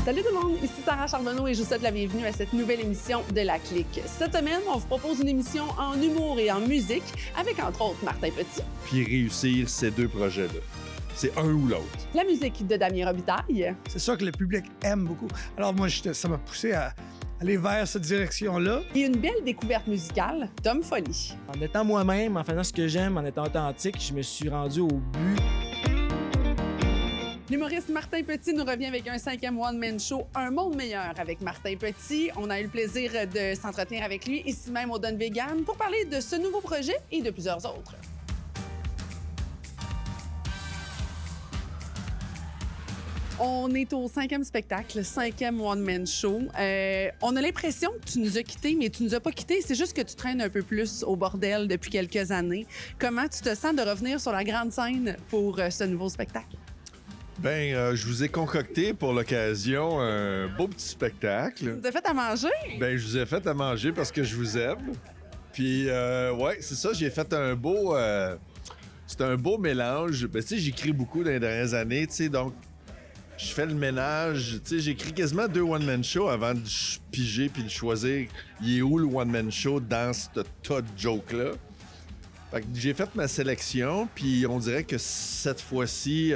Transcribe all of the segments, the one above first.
Salut tout le monde, ici Sarah Charbonneau et je vous souhaite la bienvenue à cette nouvelle émission de La Clique. Cette semaine, on vous propose une émission en humour et en musique avec entre autres Martin Petit. Puis réussir ces deux projets-là. C'est un ou l'autre. La musique de Damien Robitaille. C'est ça que le public aime beaucoup. Alors moi, ça m'a poussé à aller vers cette direction-là. Et une belle découverte musicale, Tom Folly. En étant moi-même, en faisant ce que j'aime, en étant authentique, je me suis rendu au but. L'humoriste Martin Petit nous revient avec un 5e one-man show, Un monde meilleur avec Martin Petit. On a eu le plaisir de s'entretenir avec lui ici même au Don Vegan pour parler de ce nouveau projet et de plusieurs autres. On est au 5e spectacle, 5e one-man show. On a l'impression que tu nous as quittés, mais tu nous as pas quittés. C'est juste que tu traînes un peu plus au bordel depuis quelques années. Comment tu te sens de revenir sur la grande scène pour ce nouveau spectacle? Je vous ai concocté pour l'occasion un beau petit spectacle. Tu nous as fait à manger? Je vous ai fait à manger parce que je vous aime. Puis, ouais, c'est ça, j'ai fait un beau... c'est un beau mélange. Tu sais, j'écris beaucoup dans les dernières années, tu sais, donc je fais le ménage. Tu sais, j'écris quasiment 2 one-man shows avant de piger puis de choisir il est où le one-man show dans ce tas de jokes-là. Fait que j'ai fait ma sélection, puis on dirait que cette fois-ci...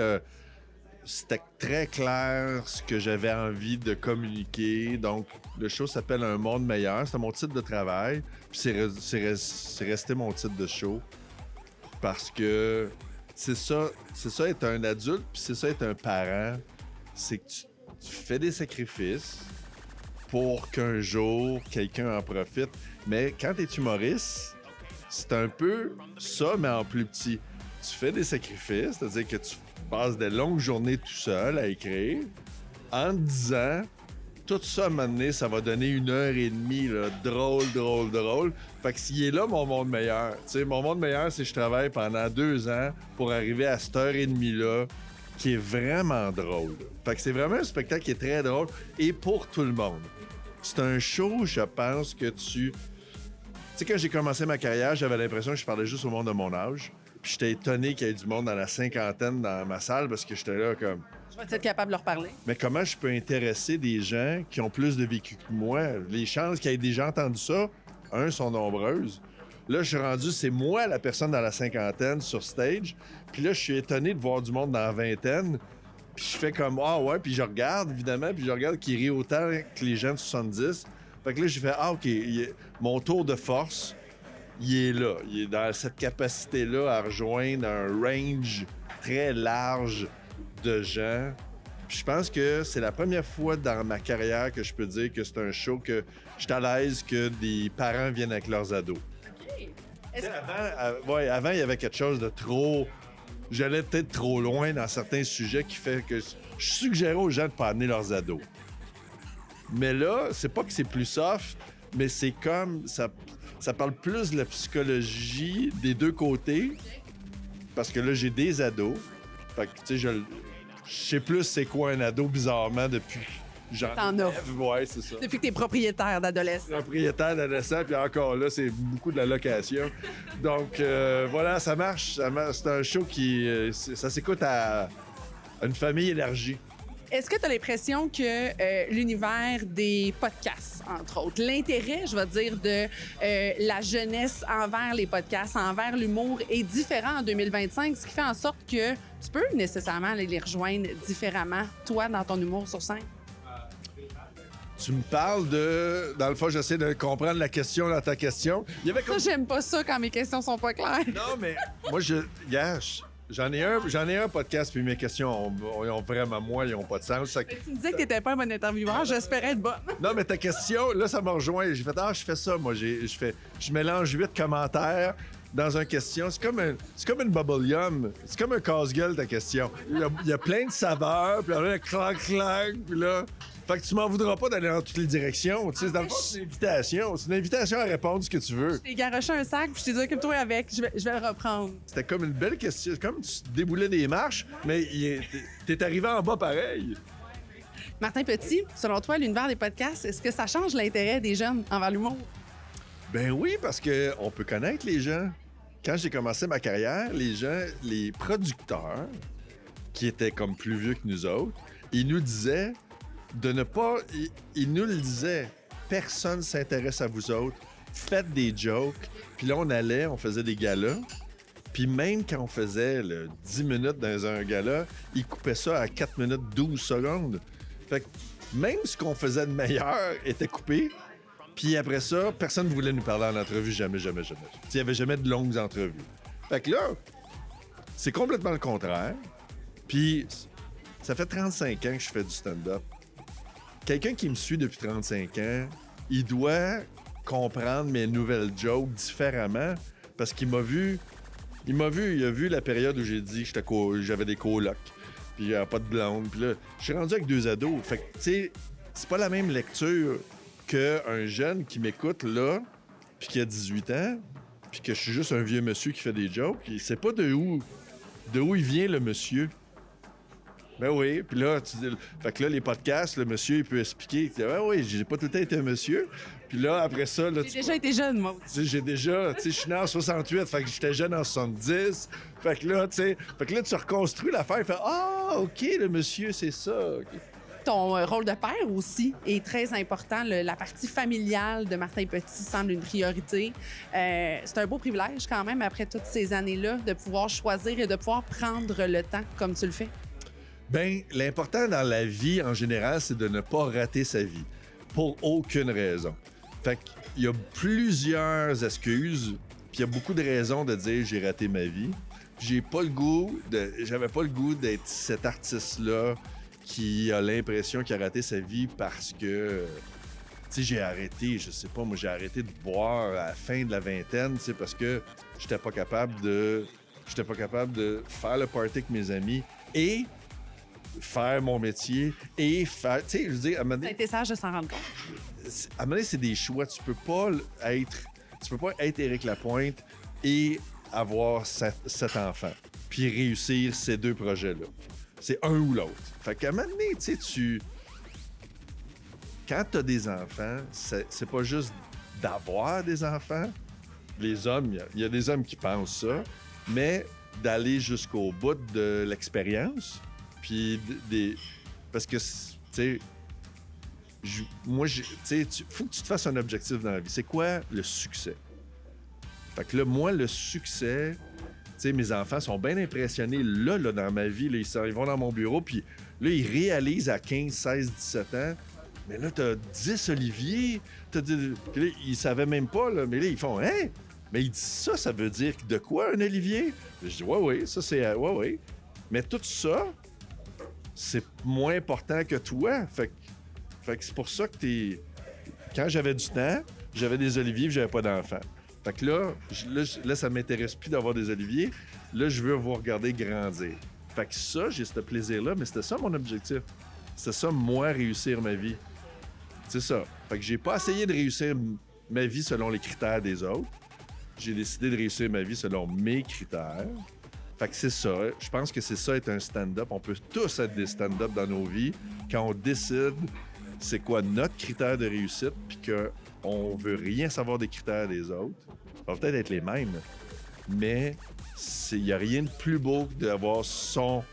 c'était très clair ce que j'avais envie de communiquer. Donc, le show s'appelle Un monde meilleur. C'était mon titre de travail. Puis c'est resté mon titre de show. Parce que c'est ça être un adulte, puis c'est ça être un parent. C'est que tu fais des sacrifices pour qu'un jour, quelqu'un en profite. Mais quand t'es humoriste, c'est un peu ça, mais en plus petit. Tu fais des sacrifices, c'est-à-dire que tu passes des longues journées tout seul à écrire, en te disant, tout ça, à un moment donné, ça va donner 1h30, là, drôle. Fait que s'il est là, mon monde meilleur. Tu sais, mon monde meilleur, c'est que je travaille pendant 2 ans pour arriver à cette heure et demie-là, qui est vraiment drôle. Fait que c'est vraiment un spectacle qui est très drôle et pour tout le monde. C'est un show, je pense, que tu... Tu sais, quand j'ai commencé ma carrière, j'avais l'impression que je parlais juste au monde de mon âge. Puis j'étais étonné qu'il y ait du monde dans la cinquantaine dans ma salle parce que j'étais là comme... Je vais être capable de leur parler. Mais comment je peux intéresser des gens qui ont plus de vécu que moi? Les chances qu'il y ait des gens entendu ça, sont nombreuses. Là, je suis rendu, c'est moi la personne dans la cinquantaine sur stage. Puis là, je suis étonné de voir du monde dans la vingtaine. Puis je fais comme, ah ouais, puis je regarde, évidemment, puis je regarde qui rit autant que les gens de 70. Fait que là, j'ai fait, ah OK, mon tour de force... il est là. Il est dans cette capacité-là à rejoindre un range très large de gens. Puis je pense que c'est la première fois dans ma carrière que je peux dire que c'est un show que je suis à l'aise que des parents viennent avec leurs ados. OK. Avant, il y avait quelque chose de trop... J'allais peut-être trop loin dans certains sujets qui fait que je suggérais aux gens de ne pas amener leurs ados. Mais là, c'est pas que c'est plus soft, mais c'est comme... Ça parle plus de la psychologie des deux côtés. Parce que là, j'ai des ados. Fait que, tu sais, je sais plus c'est quoi un ado, bizarrement, depuis T'en as. Ouais, c'est ça. Depuis que t'es propriétaire d'adolescents. Propriétaire d'adolescent, puis encore là, c'est beaucoup de la location. Donc, voilà, ça marche. C'est un show qui... ça s'écoute à une famille élargie. Est-ce que tu as l'impression que l'univers des podcasts, entre autres, l'intérêt, je vais dire, de la jeunesse envers les podcasts, envers l'humour est différent en 2025, ce qui fait en sorte que tu peux nécessairement aller les rejoindre différemment, toi, dans ton humour sur scène? Tu me parles de... Dans le fond, j'essaie de comprendre la question dans ta question. Il y avait comme... Ça, j'aime pas ça quand mes questions sont pas claires. Non, mais moi, gâche. J'en ai un podcast, puis mes questions ont vraiment, moi, ils n'ont pas de sens. Tu me disais que tu n'étais pas un bon intervieweur, j'espérais être bonne. Non, mais ta question, là, ça m'a rejoint. J'ai fait, je fais ça, moi. Je mélange 8 commentaires dans une question. C'est comme une bubble yum. C'est comme un casse-gueule, ta question. Il y a plein de saveurs, puis là, clac, puis là... Fait que tu m'en voudras pas d'aller dans toutes les directions. Tu sais, dans le fond, c'est une invitation. C'est une invitation à répondre ce que tu veux. Je t'ai garoché un sac, puis je t'ai dit, occupe-toi avec, je vais le reprendre. C'était comme une belle question. Comme tu déboulais des marches, mais t'es arrivé en bas pareil. Martin Petit, selon toi, l'univers des podcasts, est-ce que ça change l'intérêt des jeunes envers l'humour? Ben oui, parce qu'on peut connaître les gens. Quand j'ai commencé ma carrière, les gens, les producteurs, qui étaient comme plus vieux que nous autres, ils nous disaient de ne pas... Il nous le disait, personne s'intéresse à vous autres, faites des jokes. Puis là, on faisait des galas. Puis même quand on faisait 10 minutes dans un gala, il coupait ça à 4 minutes 12 secondes. Fait que même ce qu'on faisait de meilleur était coupé. Puis après ça, personne ne voulait nous parler en entrevue, jamais. Il n'y avait jamais de longues entrevues. Fait que là, c'est complètement le contraire. Puis ça fait 35 ans que je fais du stand-up. Quelqu'un qui me suit depuis 35 ans, il doit comprendre mes nouvelles jokes différemment parce qu'il m'a vu. Il a vu la période où j'ai dit que j'avais des colocs, puis il n'y avait pas de blonde. Puis là, je suis rendu avec 2 ados. Fait que, tu sais, c'est pas la même lecture qu'un jeune qui m'écoute là, puis qui a 18 ans, puis que je suis juste un vieux monsieur qui fait des jokes. Il sait pas de où il vient, le monsieur. Ben oui, puis là, fait que là, les podcasts, le monsieur, il peut expliquer. Oui, j'ai pas tout le temps été un monsieur. Puis là, après ça... Là, J'ai déjà été jeune, moi. Tu sais, je suis né en 68, fait que j'étais jeune en 70. Fait que là, tu reconstruis l'affaire, fait « Ah, OK, le monsieur, c'est ça. Okay. » Ton rôle de père aussi est très important. La partie familiale de Martin Petit semble une priorité. C'est un beau privilège quand même, après toutes ces années-là, de pouvoir choisir et de pouvoir prendre le temps comme tu le fais. Bien, l'important dans la vie, en général, c'est de ne pas rater sa vie. Pour aucune raison. Fait qu'il y a plusieurs excuses, puis il y a beaucoup de raisons de dire j'ai raté ma vie. J'avais pas le goût d'être cet artiste-là qui a l'impression qu'il a raté sa vie parce que, tu sais, j'ai arrêté de boire à la fin de la vingtaine, tu sais, parce que j'étais pas capable de faire le party avec mes amis et faire mon métier et faire, tu sais, je veux dire, à un moment donné, ça a été sage de s'en rendre compte. À un moment donné, c'est des choix. Tu peux pas être Éric Lapointe et avoir 7 enfants, puis réussir ces 2 projets-là. C'est un ou l'autre. Fait qu'à un moment donné, tu sais, quand t'as des enfants, c'est pas juste d'avoir des enfants. Les hommes, il y a des hommes qui pensent ça, mais d'aller jusqu'au bout de l'expérience, puis parce que, tu sais, faut que tu te fasses un objectif dans la vie. C'est quoi le succès? Fait que là, moi, le succès, tu sais, mes enfants sont bien impressionnés là, dans ma vie. Là, ils vont dans mon bureau, puis là, ils réalisent à 15, 16, 17 ans, mais là, t'as 10 Olivier. Puis là, ils savaient même pas, là, mais là, ils font, hein? Mais ils disent ça veut dire de quoi, un Olivier? Je dis, oui, ça, c'est, oui. Mais tout ça, c'est moins important que toi. Fait que c'est pour ça que quand j'avais du temps, j'avais des oliviers et j'avais pas d'enfants. Fait que là, ça m'intéresse plus d'avoir des oliviers. Là, je veux vous regarder grandir. Fait que ça, j'ai ce plaisir-là, mais c'était ça mon objectif. C'était ça, moi, réussir ma vie. C'est ça. Fait que j'ai pas essayé de réussir ma vie selon les critères des autres. J'ai décidé de réussir ma vie selon mes critères. Fait que c'est ça. Je pense que c'est ça, être un stand-up. On peut tous être des stand-up dans nos vies quand on décide c'est quoi notre critère de réussite, puis qu'on veut rien savoir des critères des autres. Ça va peut-être être les mêmes, mais il n'y a rien de plus beau que d'avoir son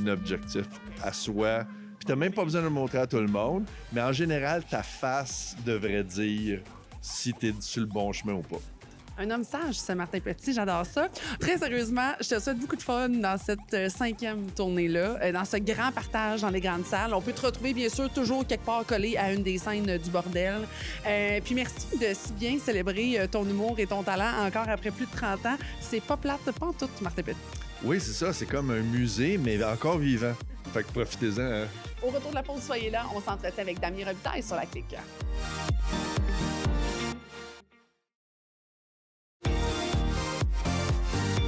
objectif à soi. Puis t'as même pas besoin de le montrer à tout le monde, mais en général, ta face devrait dire si t'es sur le bon chemin ou pas. Un homme sage, c'est Martin Petit, j'adore ça. Très sérieusement, je te souhaite beaucoup de fun dans cette 5e tournée-là, dans ce grand partage dans les grandes salles. On peut te retrouver, bien sûr, toujours quelque part collé à une des scènes du bordel. Puis merci de si bien célébrer ton humour et ton talent encore après plus de 30 ans. C'est pas plate, pas en tout, Martin Petit. Oui, c'est ça. C'est comme un musée, mais encore vivant. Fait que profitez-en. Hein? Au retour de la pause, soyez là. On s'entretient avec Damien Robitaille sur la Clique.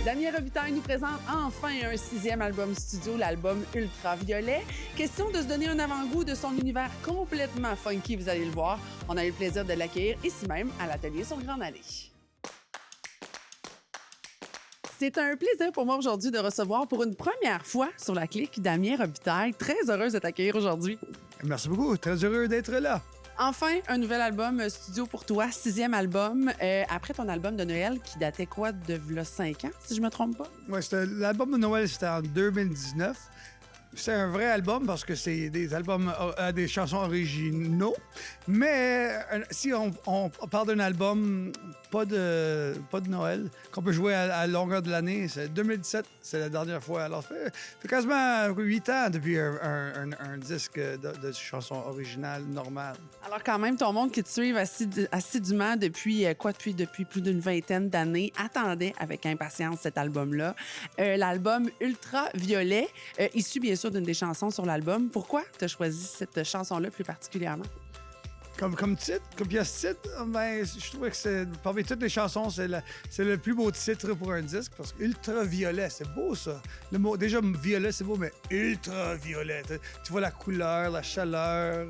Damien Robitaille nous présente enfin un 6e album studio, l'album Ultraviolet. Question de se donner un avant-goût de son univers complètement funky, vous allez le voir. On a eu le plaisir de l'accueillir ici même à l'atelier sur Grande Allée. C'est un plaisir pour moi aujourd'hui de recevoir pour une première fois sur la Clique Damien Robitaille. Très heureuse de t'accueillir aujourd'hui. Merci beaucoup. Très heureux d'être là. Enfin, un nouvel album studio pour toi, 6e album. Après ton album de Noël qui datait quoi de 5 ans, si je me trompe pas? Ouais, l'album de Noël, c'était en 2019. c'est un vrai album parce que c'est des albums, des chansons originaux. Mais si on parle d'un album pas de Noël, qu'on peut jouer à la longueur de l'année, c'est 2017, c'est la dernière fois. Alors, ça fait quasiment 8 ans depuis un disque de chansons originales normales. Alors quand même, ton monde qui te suit assidûment depuis plus d'une vingtaine d'années attendait avec impatience cet album-là. L'album Ultraviolet, issu bien sûr d'une des chansons sur l'album. Pourquoi tu as choisi cette chanson-là plus particulièrement? Comme titre, comme pièce titre, ben, je trouvais que parmi toutes les chansons, c'est le plus beau titre pour un disque parce que ultraviolet, c'est beau ça. Le mot, déjà, violet, c'est beau, mais ultraviolet. Tu vois la couleur, la chaleur.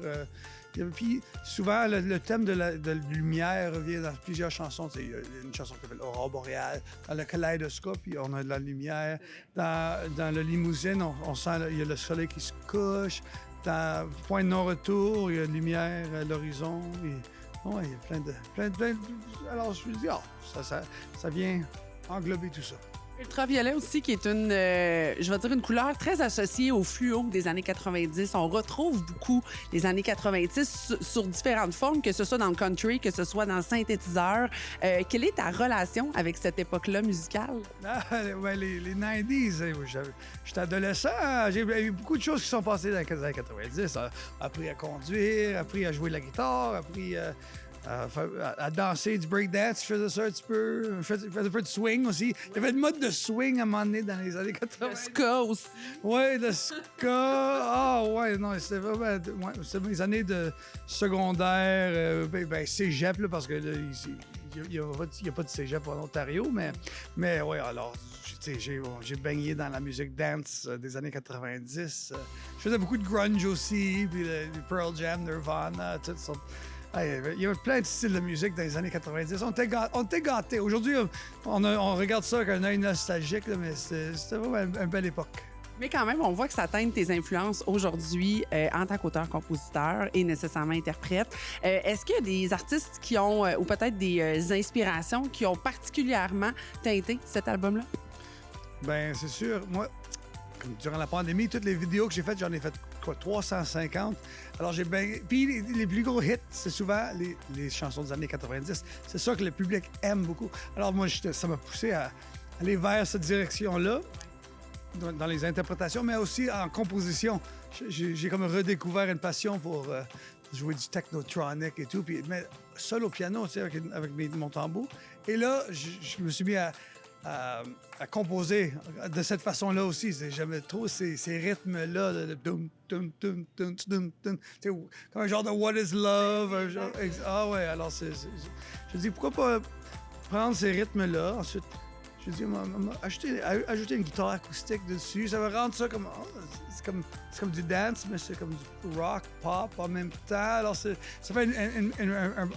Puis souvent, le thème de la lumière revient dans plusieurs chansons. Il y a une chanson qui s'appelle Aurore boréale. Dans le kaléidoscope, on a de la lumière. Dans le limousine, on sent il y a le soleil qui se couche. Dans Point de non-retour, il y a une lumière à l'horizon. Ouais, il y a plein de... Alors, je me dis, ça vient englober tout ça. Ultraviolet aussi, qui est une couleur très associée au fluo des années 90. On retrouve beaucoup les années 90 sur différentes formes, que ce soit dans le country, que ce soit dans le synthétiseur. Quelle est ta relation avec cette époque-là musicale? Les 90s, j'étais adolescent. J'ai eu beaucoup de choses qui sont passées dans les années 90. Appris à conduire, appris à jouer de la guitare, appris à danser, du breakdance, je faisais ça un petit peu. Je faisais un peu de swing aussi. Il y avait le mode de swing à un moment donné dans les années 80. Le ska aussi. Oui, le ska. Non, c'était vraiment... c'était mes années de secondaire, cégep, là, parce que là, il n'y a pas de cégep en Ontario, mais ouais, alors... J'ai baigné dans la musique dance des années 90. Je faisais beaucoup de grunge aussi, puis le Pearl Jam, Nirvana, tout ça. Il y avait plein de styles de musique dans les années 90. On était gâtés. Aujourd'hui, on regarde ça avec un œil nostalgique, là, mais c'était vraiment une belle époque. Mais quand même, on voit que ça teinte tes influences aujourd'hui en tant qu'auteur-compositeur et nécessairement interprète. Est-ce qu'il y a des artistes qui ont, ou peut-être des inspirations qui ont particulièrement teinté cet album-là? Bien, c'est sûr. Moi, durant la pandémie, toutes les vidéos que j'ai faites, j'en ai fait 350. Alors, puis les plus gros hits, c'est souvent les chansons des années 90. C'est ça que le public aime beaucoup. Alors, moi, ça m'a poussé à aller vers cette direction-là, dans les interprétations, mais aussi en composition. J'ai comme redécouvert une passion pour jouer du technotronic et tout, mais seul au piano, tu sais, avec mon tambour. Et là, je me suis mis à composer de cette façon-là aussi. J'aimais trop ces rythmes-là, de dum, dum, dum, dum, dum, dum, comme un genre de What is Love. Ah ouais, alors je dis pourquoi pas prendre ces rythmes-là, ensuite je dis ajouter une guitare acoustique dessus, ça va rendre ça comme c'est comme du dance, mais c'est comme du rock, pop en même temps. Alors ça fait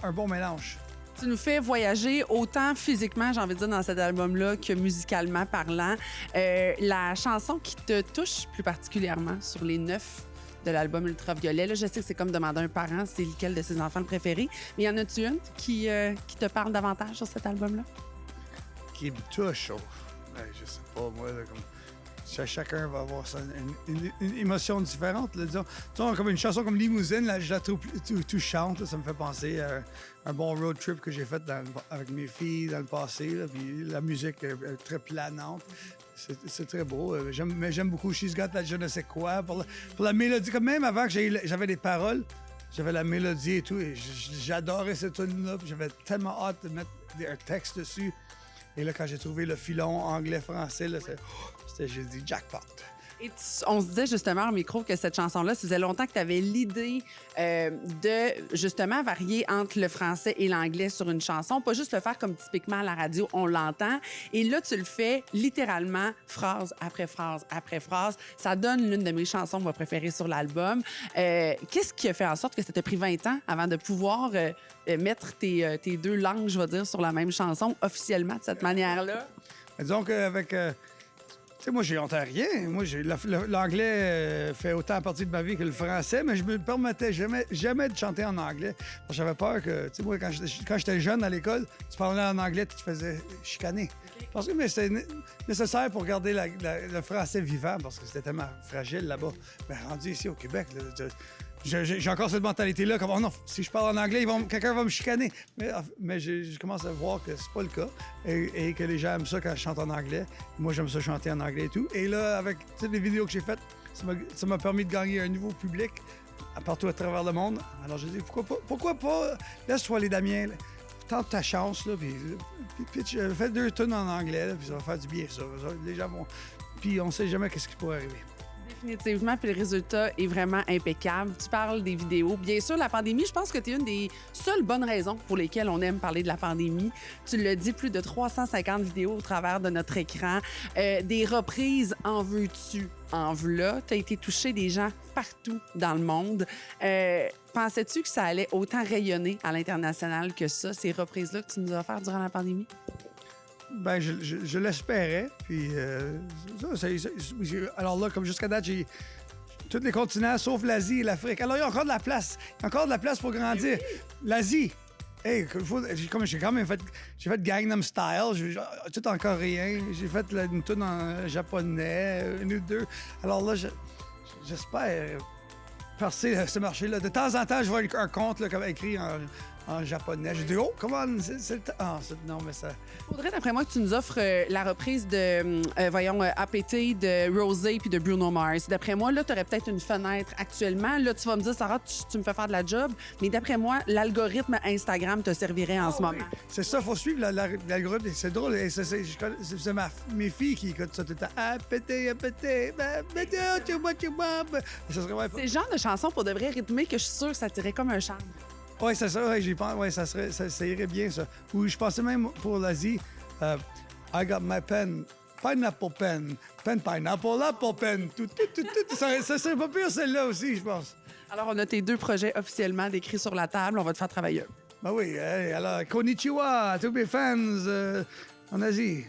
un bon mélange. Tu nous fais voyager autant physiquement, j'ai envie de dire, dans cet album-là que musicalement parlant. La chanson qui te touche plus particulièrement sur les 9 de l'album Ultraviolet, là, je sais que c'est comme demander à un parent c'est lequel de ses enfants le préféré, mais y en a-tu une qui te parle davantage sur cet album-là? Qui me touche? Je sais pas, moi, là, comme... Chacun va avoir une émotion différente. Là, disons, comme une chanson comme Limousine, là, je la trouve touchante. Là, ça me fait penser à un bon road trip que j'ai fait avec mes filles dans le passé. Là, puis la musique est très planante. C'est très beau. Mais j'aime beaucoup She's Got That Je ne sais quoi. Pour la mélodie, comme même avant que j'avais les paroles, j'avais la mélodie et tout. Et j'adorais cette tune-là. J'avais tellement hâte de mettre un texte dessus. Et là, quand j'ai trouvé le filon anglais-français, j'ai dit jackpot. Et on se disait justement en micro que cette chanson-là, ça faisait longtemps que tu avais l'idée de justement varier entre le français et l'anglais sur une chanson, pas juste le faire comme typiquement à la radio, on l'entend. Et là, tu le fais littéralement phrase après phrase après phrase. Ça donne l'une de mes chansons préférées sur l'album. Qu'est-ce qui a fait en sorte que ça t'a pris 20 ans avant de pouvoir mettre tes deux langues, je vais dire, sur la même chanson officiellement de cette manière-là? Disons qu'avec... Tu sais, moi, j'ai honte à rien. Moi, l'anglais fait autant partie de ma vie que le français, mais je me permettais jamais de chanter en anglais. Parce que j'avais peur que, tu sais, moi, quand j'étais jeune à l'école, tu parlais en anglais, tu te faisais chicaner. Parce que c'était nécessaire pour garder le français vivant, parce que c'était tellement fragile là-bas. Mais rendu ici au Québec, là, j'ai encore cette mentalité-là, comme, oh non, si je parle en anglais, quelqu'un va me chicaner. Mais je commence à voir que c'est pas le cas et que les gens aiment ça quand je chante en anglais. Moi, j'aime ça chanter en anglais et tout. Et là, avec toutes les vidéos que j'ai faites, ça m'a permis de gagner un nouveau public partout à travers le monde. Alors, je dis, pourquoi pas? Laisse-toi aller, Damien. Tente ta chance, là, puis fais 2 tonnes en anglais, là, puis ça va faire du bien, ça. Les gens vont... Puis on sait jamais qu'est-ce qui pourrait arriver. Définitivement, puis le résultat est vraiment impeccable. Tu parles des vidéos. Bien sûr, la pandémie, je pense que tu es une des seules bonnes raisons pour lesquelles on aime parler de la pandémie. Tu l'as dit, plus de 350 vidéos au travers de notre écran. Des reprises en veux-tu, en v'là. Tu as été touché des gens partout dans le monde. Pensais-tu que ça allait autant rayonner à l'international que ça, ces reprises-là que tu nous as offertes durant la pandémie? Ben, je l'espérais. Puis, alors là, comme jusqu'à date, j'ai tous les continents sauf l'Asie et l'Afrique. Alors, il y a encore de la place. Il y a encore de la place pour grandir. L'Asie. Hey, j'ai quand même fait Gangnam Style, tout en coréen. J'ai fait une tune en japonais, une ou deux. Alors là, j'espère percer ce marché-là. De temps en temps, je vois un conte là, comme écrit en japonais. Je dis, oh, comment c'est le temps? Ah, non, mais ça... Faudrait, d'après moi, que tu nous offres la reprise de, APT, de Rosé puis de Bruno Mars. D'après moi, là, tu aurais peut-être une fenêtre actuellement. Là, tu vas me dire, Sarah, tu me fais faire de la job. Mais d'après moi, l'algorithme Instagram te servirait en ce moment. Oui. C'est ça, il faut suivre l'algorithme. C'est drôle. C'est mes filles qui écoutent ça tout le temps. APT. C'est le genre de chanson pour de vrai rythmer que je suis sûre que ça tirait comme un charme. Oui, c'est ça. Ouais, j'y pense. Ouais, ça irait bien, ça. Ou je pensais même pour l'Asie, I got my pen, pineapple pen, pineapple, apple pen. Ça serait pas pire, celle-là aussi, je pense. Alors, on a tes 2 projets officiellement décrits sur la table. On va te faire travailler. Ben oui. Alors, konnichiwa à tous mes fans en Asie.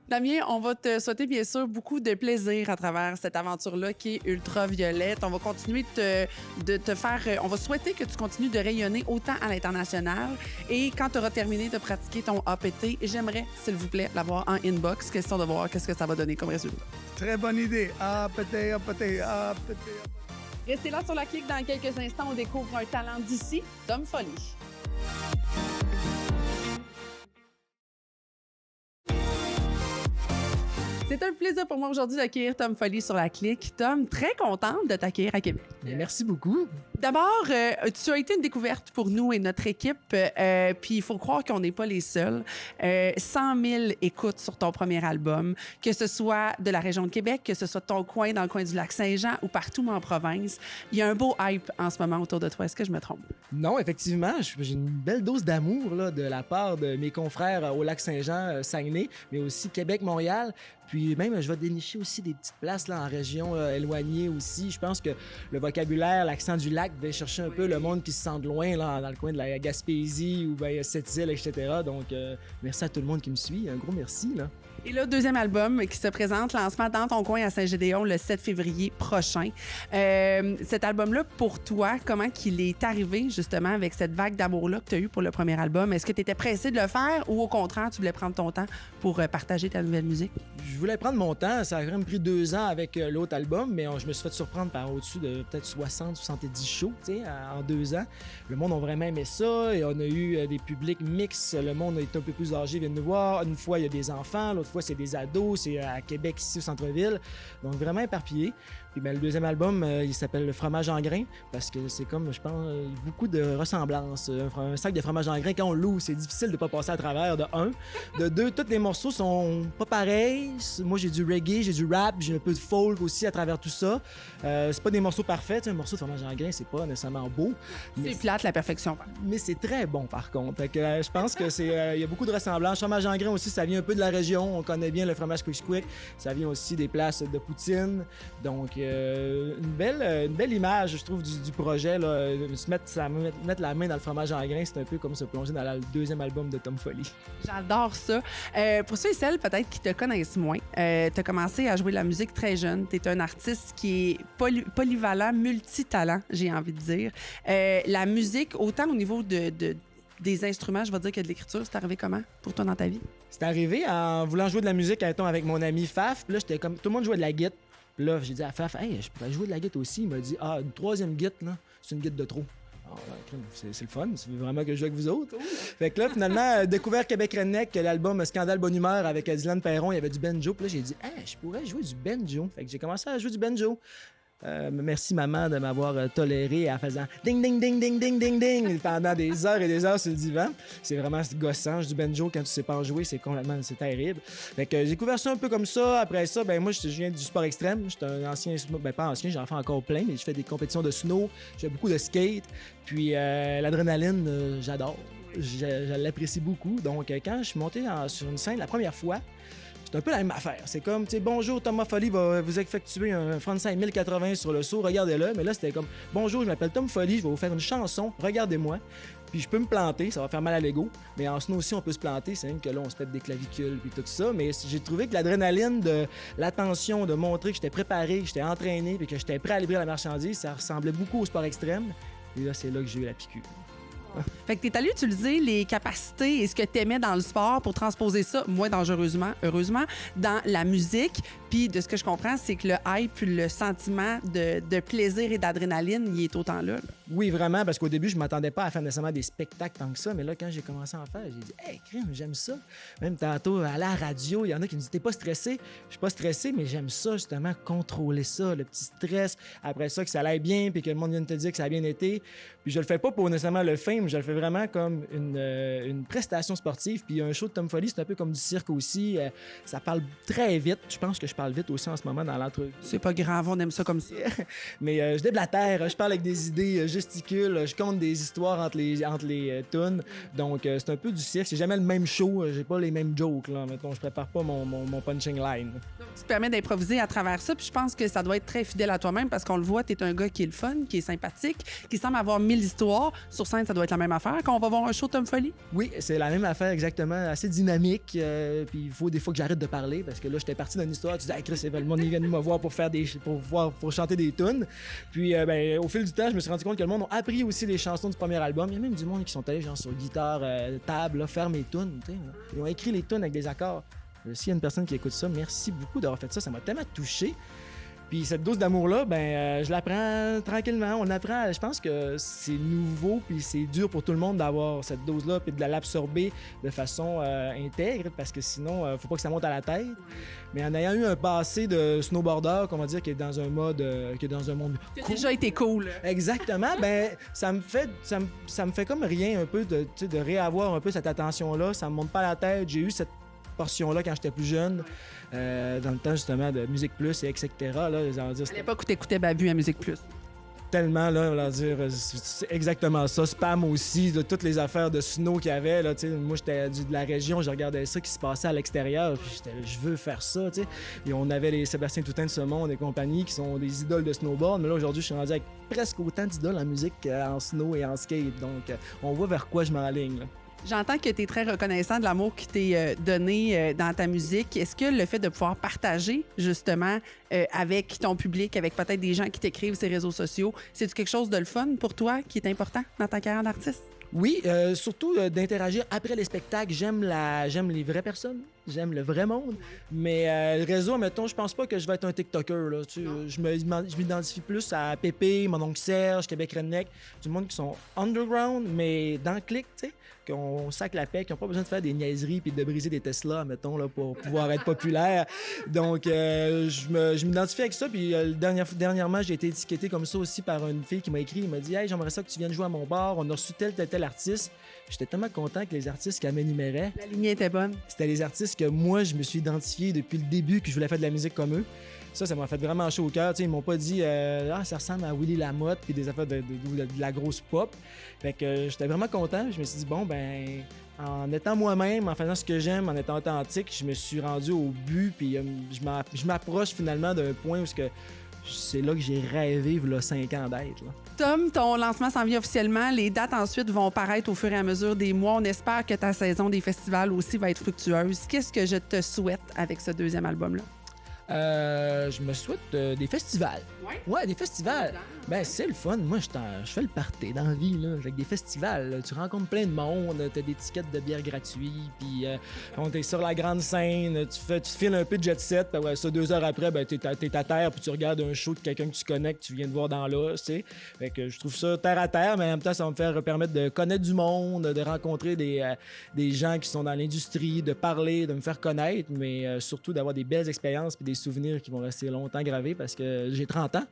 Damien, on va te souhaiter bien sûr beaucoup de plaisir à travers cette aventure-là qui est ultraviolette. On va continuer de te faire... On va souhaiter que tu continues de rayonner autant à l'international. Et quand tu auras terminé de pratiquer ton APT, j'aimerais, s'il vous plaît, l'avoir en inbox. Question de voir qu'est-ce que ça va donner comme résultat. Très bonne idée. APT. Restez là sur la clique. Dans quelques instants, on découvre un talent d'ici, Tom Folly. C'est un plaisir pour moi aujourd'hui d'accueillir Tom Folly sur la clique. Tom, très contente de t'accueillir à Québec. Merci beaucoup. D'abord, tu as été une découverte pour nous et notre équipe. Puis il faut croire qu'on n'est pas les seuls. 100 000 écoutes sur ton premier album, que ce soit de la région de Québec, que ce soit ton coin dans le coin du Lac-Saint-Jean ou partout en province. Il y a un beau hype en ce moment autour de toi. Est-ce que je me trompe? Non, effectivement, j'ai une belle dose d'amour là, de la part de mes confrères au Lac-Saint-Jean, Saguenay, mais aussi Québec, Montréal. Puis même, je vais dénicher aussi des petites places là, en région éloignée aussi. Je pense que le vocabulaire, l'accent du lac va chercher un peu le monde qui se sent de loin là, dans le coin de la Gaspésie ou Sept-Îles, etc. Donc, merci à tout le monde qui me suit. Un gros merci. Là. Et là, 2e album qui se présente, lancement dans ton coin à Saint-Gédéon le 7 février prochain. Cet album-là, pour toi, comment qu'il est arrivé justement avec cette vague d'amour-là que tu as eue pour le premier album? Est-ce que tu étais pressé de le faire ou au contraire, tu voulais prendre ton temps pour partager ta nouvelle musique? Je voulais prendre mon temps. Ça a quand même pris 2 ans avec l'autre album, mais je me suis fait surprendre par au-dessus de peut-être 70 shows en 2 ans. Le monde a vraiment aimé ça et on a eu des publics mixtes. Le monde a été un peu plus âgé, vient nous voir. Une fois, il y a des enfants. L'autre fois, c'est des ados. C'est à Québec, ici, au centre-ville. Donc, vraiment éparpillé. Puis le 2e album, il s'appelle Le fromage en grains parce que c'est comme, je pense, beaucoup de ressemblances. Un sac de fromage en grains, quand on l'ouvre, c'est difficile de ne pas passer à travers, de 1. De 2, tous les morceaux sont pas pareils. Moi, j'ai du reggae, j'ai du rap, j'ai un peu de folk aussi à travers tout ça. C'est pas des morceaux parfaits. Un morceau de fromage en grains, c'est pas nécessairement beau. C'est plate, la perfection. Mais c'est très bon, par contre. Fait que, je pense que c'est, y a beaucoup de ressemblances. Fromage en grains aussi, ça vient un peu de la région. On connaît bien le fromage quick. Ça vient aussi des places de poutine. Donc, une belle image, je trouve, du projet. Là. Mettre la main dans le fromage en grains, c'est un peu comme se plonger dans le deuxième album de Tom Foley. J'adore ça. Pour ceux et celles peut-être qui te connaissent moins, tu as commencé à jouer de la musique très jeune. Tu es un artiste qui est polyvalent, multitalent, j'ai envie de dire. La musique, autant au niveau des instruments, je vais dire, que de l'écriture, c'est arrivé comment pour toi dans ta vie? C'est arrivé en voulant jouer de la musique avec mon ami Faf. Puis là, j'étais comme tout le monde jouait de la guitare. Puis là, j'ai dit à Faf, hey, je pourrais jouer de la guitare aussi. Il m'a dit, une troisième guitare, là, c'est une guitare de trop. C'est le fun, c'est vraiment que je joue avec vous autres. Fait que là, finalement, découvert Québec Redneck, l'album Scandale Bonne Humeur avec Dylan Perron, il y avait du banjo. Puis là, j'ai dit, hey, je pourrais jouer du banjo. Fait que j'ai commencé à jouer du banjo. Merci maman de m'avoir toléré en faisant ding ding ding ding ding ding ding pendant des heures et des heures sur le divan. C'est vraiment gossant du banjo quand tu sais pas en jouer, c'est terrible. Fait que j'ai découvert ça un peu comme ça. Après ça, ben moi je viens du sport extrême. J'étais un ancien, pas ancien, j'en fais encore plein, mais je fais des compétitions de snow, je fais beaucoup de skate. Puis l'adrénaline, j'adore. Je l'apprécie beaucoup. Donc quand je suis monté sur une scène la première fois, c'est un peu la même affaire. C'est comme, tu sais, bonjour, Thomas Foley va vous effectuer un frontside 1080 sur le saut, regardez-le. Mais là, c'était comme, bonjour, je m'appelle Tom Foley, je vais vous faire une chanson, regardez-moi. Puis je peux me planter, ça va faire mal à l'ego. Mais en snow aussi, on peut se planter, c'est même que là, on se pète des clavicules puis tout ça. Mais j'ai trouvé que l'adrénaline, de l'attention, de montrer que j'étais préparé, que j'étais entraîné puis que j'étais prêt à livrer la marchandise, ça ressemblait beaucoup au sport extrême. Et là, c'est là que j'ai eu la piqûre. Fait que t'es allé utiliser les capacités et ce que t'aimais dans le sport pour transposer ça, moins dangereusement, heureusement, dans la musique. Puis de ce que je comprends, c'est que le hype, le sentiment de plaisir et d'adrénaline, il est autant là. Oui, vraiment, parce qu'au début, je m'attendais pas à faire nécessairement des spectacles tant que ça, mais là, quand j'ai commencé à en faire, j'ai dit « Hey, crime, j'aime ça! » Même tantôt, à la radio, il y en a qui me disent « T'es pas stressé? » Je suis pas stressé, mais j'aime ça, justement, contrôler ça, le petit stress. Après ça, que ça aille bien, puis que le monde vienne te dire que ça a bien été. Puis je le fais pas pour nécessairement le fame, je le fais vraiment comme une prestation sportive. Puis un show de Tom Foley, c'est un peu comme du cirque aussi. Ça parle très vite. Je pense que je parle vite aussi en ce moment dans l'entrevue. C'est pas grave, on aime ça comme ça. Mais je déblatère, je parle avec des idées, gesticule, je compte des histoires entre les tunes. Donc c'est un peu du cirque. C'est jamais le même show, j'ai pas les mêmes jokes. Là. Mettons, je prépare pas mon punching line. Donc, tu te permets d'improviser à travers ça. Puis je pense que ça doit être très fidèle à toi-même parce qu'on le voit, t'es un gars qui est le fun, qui est sympathique, qui semble avoir 1000 histoires. Sur scène, ça doit être la même affaire quand on va voir un show Tom Foley. Oui, c'est la même affaire exactement, assez dynamique. Puis il faut des fois que j'arrête de parler parce que là, j'étais parti d'une histoire. Tu dis, hey, Chris, le monde est venu me voir pour chanter des tunes. Puis au fil du temps, je me suis rendu compte que le monde a appris aussi les chansons du premier album. Il y a même du monde qui sont allés genre sur guitare, table, là, faire mes tunes. Ils ont écrit les tunes avec des accords. S'il y a une personne qui écoute ça, merci beaucoup d'avoir fait ça. Ça m'a tellement touché. Puis cette dose d'amour-là, je l'apprends tranquillement. On apprend, je pense que c'est nouveau, puis c'est dur pour tout le monde d'avoir cette dose-là, puis de l'absorber de façon intègre, parce que sinon, faut pas que ça monte à la tête. Mais en ayant eu un passé de snowboarder, qu'on va dire, qui est dans un mode, qui est dans un monde T'as cool. déjà été cool. Exactement, ça me fait comme rien un peu de réavoir un peu cette attention-là. Ça me monte pas à la tête. J'ai eu cette portion-là quand j'étais plus jeune, dans le temps justement de Musique Plus et etc. Là, À l'époque où t'écoutais Babu à Musique Plus. Tellement, là, on va dire, c'est exactement ça. Spam aussi, de toutes les affaires de snow qu'il y avait. Là, moi, j'étais de la région, je regardais ça qui se passait à l'extérieur. Puis j'étais là, je veux faire ça. T'sais. Et on avait les Sébastien Toutain de ce monde et compagnie qui sont des idoles de snowboard. Mais là, aujourd'hui, je suis rendu avec presque autant d'idoles en musique en snow et en skate. Donc, on voit vers quoi je m'enligne. Là. J'entends que tu es très reconnaissant de l'amour qui t'est donné dans ta musique. Est-ce que le fait de pouvoir partager, justement, avec ton public, avec peut-être des gens qui t'écrivent sur les réseaux sociaux, c'est quelque chose de le fun pour toi qui est important dans ta carrière d'artiste? Oui, surtout d'interagir après les spectacles. J'aime les vraies personnes, j'aime le vrai monde. Mais le réseau, mettons, je pense pas que je vais être un TikToker. Là, je m'identifie plus à Pépé, mon oncle Serge, Québec Redneck, du monde qui sont underground, mais dans le clic, tu sais, qu'on sac la paix, qui n'ont pas besoin de faire des niaiseries puis de briser des Tesla, mettons, là, pour pouvoir être populaire. Donc, je m'identifie avec ça. Puis dernièrement, j'ai été étiqueté comme ça aussi par une fille qui m'a écrit. Elle m'a dit « Hey, j'aimerais ça que tu viennes jouer à mon bar. On a reçu tel artiste. » J'étais tellement content que les artistes qu'elle m'énumérait, La lignée était bonne. c'était les artistes que moi, je me suis identifié depuis le début que je voulais faire de la musique comme eux. Ça m'a fait vraiment chaud au cœur. Ils m'ont pas dit ça ressemble à Willy Lamotte puis des affaires de la grosse pop. Fait que j'étais vraiment content. Je me suis dit bon en étant moi-même, en faisant ce que j'aime, en étant authentique, je me suis rendu au but puis je m'approche finalement d'un point où c'est là que j'ai rêvé, il y a 5 ans d'être. Là. Tom, ton lancement s'en vient officiellement. Les dates ensuite vont paraître au fur et à mesure des mois. On espère que ta saison des festivals aussi va être fructueuse. Qu'est-ce que je te souhaite avec ce deuxième album-là? Je me souhaite des festivals. Ouais, des festivals. Ben, c'est le fun. Moi, je fais le party dans la vie, là, avec des festivals. Là. Tu rencontres plein de monde, t'as des tickets de bière gratuits, puis quand t'es sur la grande scène, tu files un peu de jet set, puis ouais, ça, 2 heures après, ben, t'es à terre, puis tu regardes un show de quelqu'un que tu connais, que tu viens de voir dans l'os, tu sais. Fait que je trouve ça terre à terre, mais en même temps, ça va me permettre de connaître du monde, de rencontrer des gens qui sont dans l'industrie, de parler, de me faire connaître, mais surtout d'avoir des belles expériences puis des souvenirs qui vont rester longtemps gravés parce que j'ai 30 ans.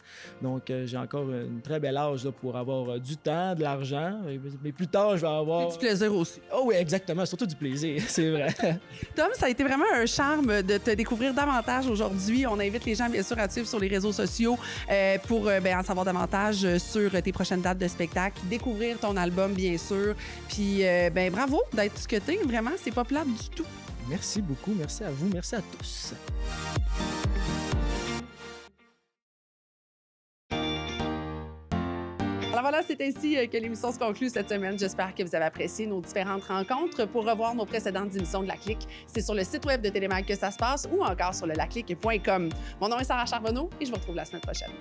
Donc, j'ai encore une très belle âge là, pour avoir du temps, de l'argent. Mais plus tard, je vais avoir... Et du plaisir aussi. Oh oui, exactement. Surtout du plaisir, c'est vrai. Tom, ça a été vraiment un charme de te découvrir davantage aujourd'hui. On invite les gens, bien sûr, à te suivre sur les réseaux sociaux pour en savoir davantage sur tes prochaines dates de spectacle, découvrir ton album, bien sûr. Puis, bravo d'être ce que t'es. Vraiment, c'est pas plate du tout. Merci beaucoup. Merci à vous. Merci à tous. Alors voilà, c'est ainsi que l'émission se conclut cette semaine. J'espère que vous avez apprécié nos différentes rencontres. Pour revoir nos précédentes émissions de La Clique, c'est sur le site web de Télémag que ça se passe ou encore sur le laclique.com. Mon nom est Sarah Charbonneau et je vous retrouve la semaine prochaine.